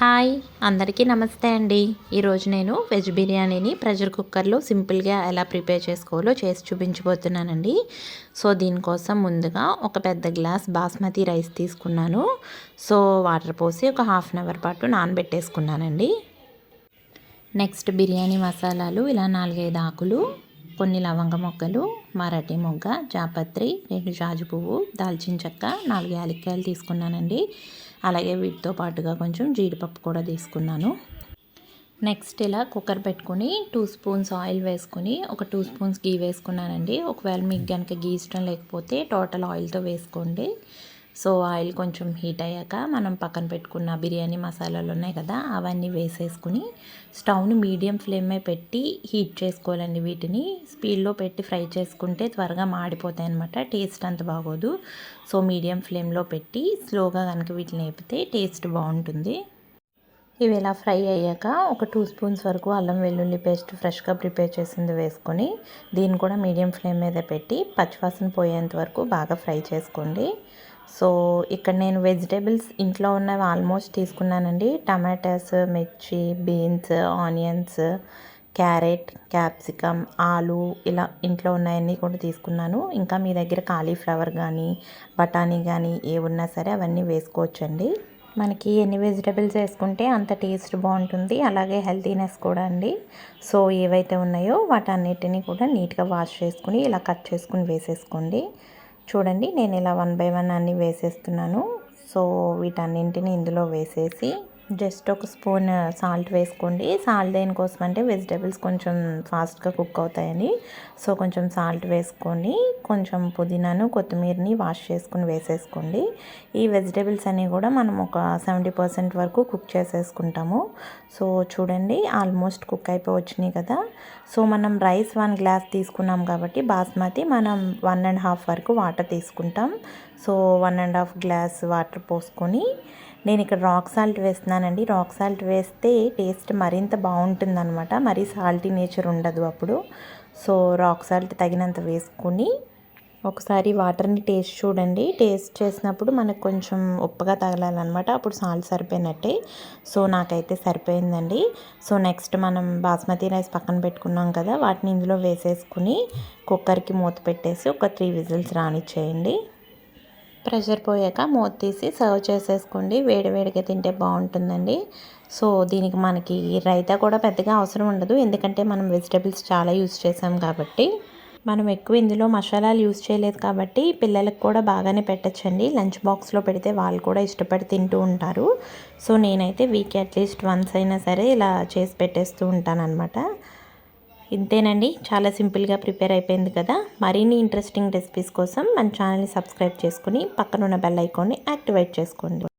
Hi అందరికీ నమస్తే అండి. ఈరోజు నేను వెజ్ బిర్యానీని ప్రెషర్ కుక్కర్లో సింపుల్గా ఎలా ప్రిపేర్ చేసుకోవాలో చేసి చూపించబోతున్నానండి. సో దీనికోసం ముందుగా ఒక పెద్ద గ్లాస్ బాస్మతి రైస్ తీసుకున్నాను. సో వాటర్ పోసి ఒక హాఫ్ అన్ అవర్ పాటు నానబెట్టేసుకున్నానండి. నెక్స్ట్ బిర్యానీ మసాలాలు ఇలా 4-5 ఆకులు, కొన్ని లవంగ మొగ్గలు, మరాఠీ మొగ్గ, జాపత్రి, 2 జాజి పువ్వు, దాల్చిన చెక్క, 4 యాలక్కాయలు తీసుకున్నానండి. అలాగే వీటితో పాటుగా కొంచెం జీడిపప్పు కూడా తీసుకున్నాను. నెక్స్ట్ ఇలా కుక్కర్ పెట్టుకుని 2 స్పూన్స్ ఆయిల్ వేసుకుని ఒక 2 స్పూన్స్ గీ వేసుకున్నానండి. ఒకవేళ మీకు కనుక గీ ఇష్టం లేకపోతే టోటల్ ఆయిల్తో వేసుకోండి. సో ఆయిల్ కొంచెం హీట్ అయ్యాక మనం పక్కన పెట్టుకున్న బిర్యానీ మసాలాలు ఉన్నాయి కదా, అవన్నీ వేసేసుకుని స్టవ్ని మీడియం ఫ్లేమ్ పెట్టి హీట్ చేసుకోవాలండి. వీటిని స్పీడ్లో పెట్టి ఫ్రై చేసుకుంటే త్వరగా మాడిపోతాయి అన్నమాట, టేస్ట్ అంత బాగోదు. సో మీడియం ఫ్లేమ్లో పెట్టి స్లోగా కనుక వీటిని వేపితే టేస్ట్ బాగుంటుంది. ఇవి ఇలా ఫ్రై అయ్యాక ఒక 2 స్పూన్స్ వరకు అల్లం వెల్లుల్లి పేస్ట్ ఫ్రెష్గా ప్రిపేర్ చేసింది వేసుకొని దీన్ని కూడా మీడియం ఫ్లేమ్ మీద పెట్టి పచ్చివాసన పోయేంత వరకు బాగా ఫ్రై చేసుకోండి. సో ఇక్కడ నేను వెజిటేబుల్స్ ఇంట్లో ఉన్నవి ఆల్మోస్ట్ తీసుకున్నానండి. టమాటాస్, మిర్చి, బీన్స్, ఆనియన్స్, క్యారెట్, క్యాప్సికమ్, ఆలు ఇలా ఇంట్లో ఉన్నాయన్నీ కూడా తీసుకున్నాను. ఇంకా మీ దగ్గర కాలీఫ్లవర్ కానీ బఠానీ కానీ ఏమున్నా సరే అవన్నీ వేసుకోవచ్చండి. మనకి ఎన్ని వెజిటేబుల్స్ వేసుకుంటే అంత టేస్ట్ బాగుంటుంది, అలాగే హెల్తీనెస్ కూడా అండి. సో ఏవైతే ఉన్నాయో వాటన్నిటిని కూడా నీట్గా వాష్ చేసుకుని ఇలా కట్ చేసుకుని వేసేసుకోండి. చూడండి నేను ఇలా 1 బై 1 అన్నీ వేసేస్తున్నాను. సో వీటన్నింటిని ఇందులో వేసేసి జస్ట్ ఒక స్పూన్ సాల్ట్ వేసుకోండి. సాల్ట్ దేనికోసం అంటే వెజిటేబుల్స్ కొంచెం ఫాస్ట్గా కుక్ అవుతాయని. సో కొంచెం సాల్ట్ వేసుకొని కొంచెం పుదీనాను, కొత్తిమీరని వాష్ చేసుకుని వేసేసుకోండి. ఈ వెజిటేబుల్స్ అన్నీ కూడా మనం ఒక 70% వరకు కుక్ చేసేసుకుంటాము. సో చూడండి ఆల్మోస్ట్ కుక్ అయిపోయి వచ్చినాయి కదా. సో మనం రైస్ 1 గ్లాస్ తీసుకున్నాం కాబట్టి బాస్మతి మనం 1.5 వరకు వాటర్ తీసుకుంటాం. సో 1.5 గ్లాస్ వాటర్ పోసుకొని నేను ఇక్కడ రాక్ సాల్ట్ వేస్తున్నానండి. రాక్ సాల్ట్ వేస్తే టేస్ట్ మరింత బాగుంటుందన్నమాట, మరీ సాల్టీ నేచర్ ఉండదు అప్పుడు. సో రాక్ సాల్ట్ తగినంత వేసుకొని ఒకసారి వాటర్ని టేస్ట్ చూడండి. టేస్ట్ చేసినప్పుడు మనకు కొంచెం ఉప్పగా తగలాలన్నమాట, అప్పుడు సాల్ట్ సరిపోయినట్టే. సో నాకైతే సరిపోయిందండి. సో నెక్స్ట్ మనం బాస్మతి రైస్ పక్కన పెట్టుకున్నాం కదా, వాటిని ఇందులో వేసేసుకుని కుక్కర్కి మూత పెట్టేసి ఒక 3 విజిల్స్ రానిచ్చేయండి. ప్రెషర్ పోయాక మూత తీసి సర్వ్ చేసేసుకోండి. వేడివేడిగా తింటే బాగుంటుందండి. సో దీనికి మనకి రైతా కూడా పెద్దగా అవసరం ఉండదు, ఎందుకంటే మనం వెజిటేబుల్స్ చాలా యూజ్ చేసాం కాబట్టి. మనం ఎక్కువ ఇందులో మసాలాలు యూజ్ చేయలేదు కాబట్టి పిల్లలకు కూడా బాగానే పెట్టచ్చండి. లంచ్ బాక్స్లో పెడితే వాళ్ళు కూడా ఇష్టపడి తింటూ ఉంటారు. సో నేనైతే వీక్కి అట్లీస్ట్ వన్స్ అయినా సరే ఇలా చేసి పెట్టేస్తూ ఉంటానన్నమాట. ఇంతేనండి, చాలా సింపుల్గా ప్రిపేర్ అయిపోయింది కదా. మరిన్ని ఇంట్రెస్టింగ్ రెసిపీస్ కోసం మన ఛానల్ని సబ్స్క్రైబ్ చేసుకుని పక్కనున్న బెల్ ఐకాన్ని యాక్టివేట్ చేసుకోండి.